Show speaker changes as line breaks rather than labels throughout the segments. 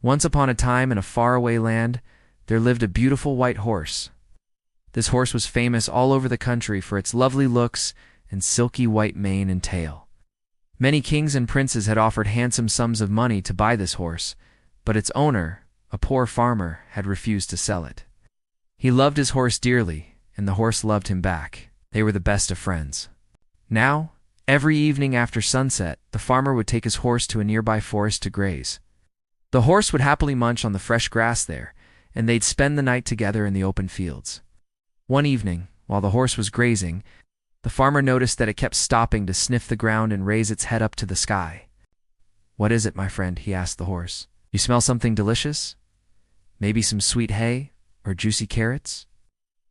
Once upon a time in a faraway land, there lived a beautiful white horse. This horse was famous all over the country for its lovely looks and silky white mane and tail. Many kings and princes had offered handsome sums of money to buy this horse, but its owner, a poor farmer, had refused to sell it. He loved his horse dearly, and the horse loved him back. They were the best of friends. Now, every evening after sunset, the farmer would take his horse to a nearby forest to graze. The horse would happily munch on the fresh grass there, and they'd spend the night together in the open fields. One evening, while the horse was grazing, the farmer noticed that it kept stopping to sniff the ground and raise its head up to the sky. "What is it, my friend?" he asked the horse. "You smell something delicious? Maybe some sweet hay or juicy carrots?"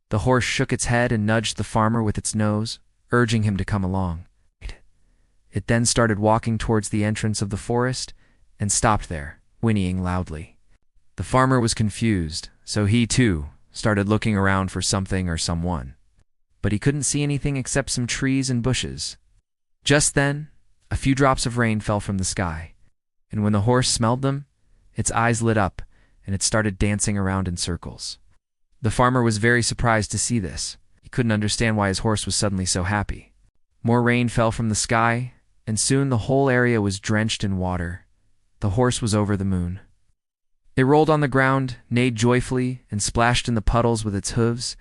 The horse shook its head and nudged the farmer with its nose, urging him to come along. It then started walking towards the entrance of the forest and stopped there, whinnying loudly. The farmer was confused, so he, too, started looking around for something or someone. But he couldn't see anything except some trees and bushes. Just then, a few drops of rain fell from the sky, and when the horse smelled them, its eyes lit up and it started dancing around in circles. The farmer was very surprised to see this. He couldn't understand why his horse was suddenly so happy. More rain fell from the sky, and soon the whole area was drenched in water. The horse was over the moon. It rolled on the ground, neighed joyfully, and splashed in the puddles with its hooves.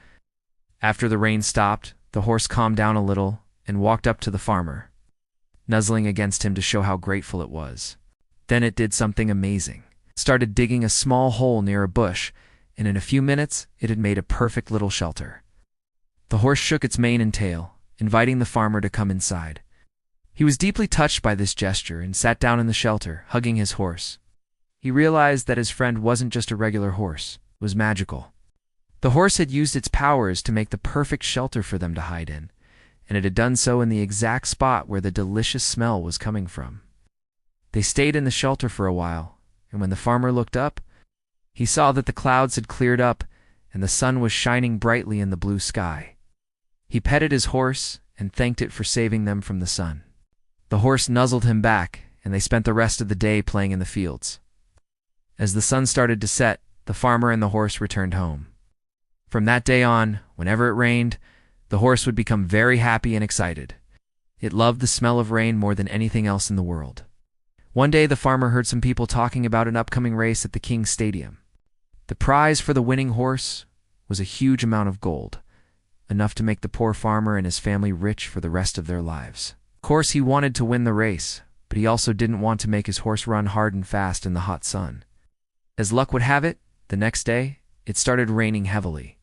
After the rain stopped, the horse calmed down a little and walked up to the farmer, nuzzling against him to show how grateful it was. Then it did something amazing. It started digging a small hole near a bush, and in a few minutes it had made a perfect little shelter. The horse shook its mane and tail, inviting the farmer to come inside. He was deeply touched by this gesture and sat down in the shelter, hugging his horse. He realized that his friend wasn't just a regular horse, it was magical. The horse had used its powers to make the perfect shelter for them to hide in, and it had done so in the exact spot where the delicious smell was coming from. They stayed in the shelter for a while, and when the farmer looked up, he saw that the clouds had cleared up and the sun was shining brightly in the blue sky. He petted his horse and thanked it for saving them from the sun. The horse nuzzled him back, and they spent the rest of the day playing in the fields. As the sun started to set, the farmer and the horse returned home. From that day on, whenever it rained, the horse would become very happy and excited. It loved the smell of rain more than anything else in the world. One day the farmer heard some people talking about an upcoming race at the King's Stadium. The prize for the winning horse was a huge amount of gold, enough to make the poor farmer and his family rich for the rest of their lives. Of course, he wanted to win the race, but he also didn't want to make his horse run hard and fast in the hot sun. As luck would have it, the next day, it started raining heavily.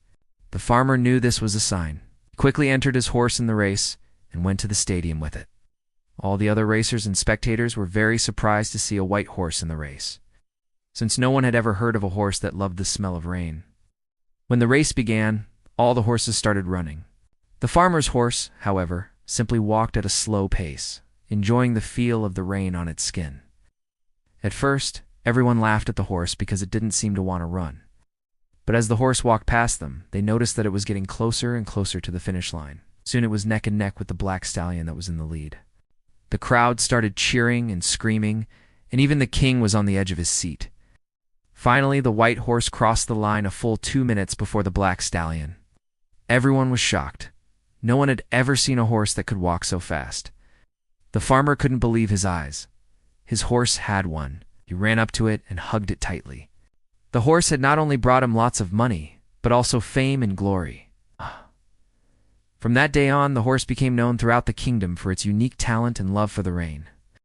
The farmer knew this was a sign. He quickly entered his horse in the race and went to the stadium with it. All the other racers and spectators were very surprised to see a white horse in the race, since no one had ever heard of a horse that loved the smell of rain. When the race began, all the horses started running. The farmer's horse, however, simply walked at a slow pace, enjoying the feel of the rain on its skin. At first, everyone laughed at the horse because it didn't seem to want to run. But as the horse walked past them, they noticed that it was getting closer and closer to the finish line. Soon it was neck and neck with the black stallion that was in the lead. The crowd started cheering and screaming, and even the king was on the edge of his seat. Finally, the white horse crossed the line a full 2 minutes before the black stallion. Everyone was shocked. No one had ever seen a horse that could walk so fast. The farmer couldn't believe his eyes. His horse had won. He ran up to it and hugged it tightly. The horse had not only brought him lots of money, but also fame and glory. From that day on, the horse became known throughout the kingdom for its unique talent and love for the rain.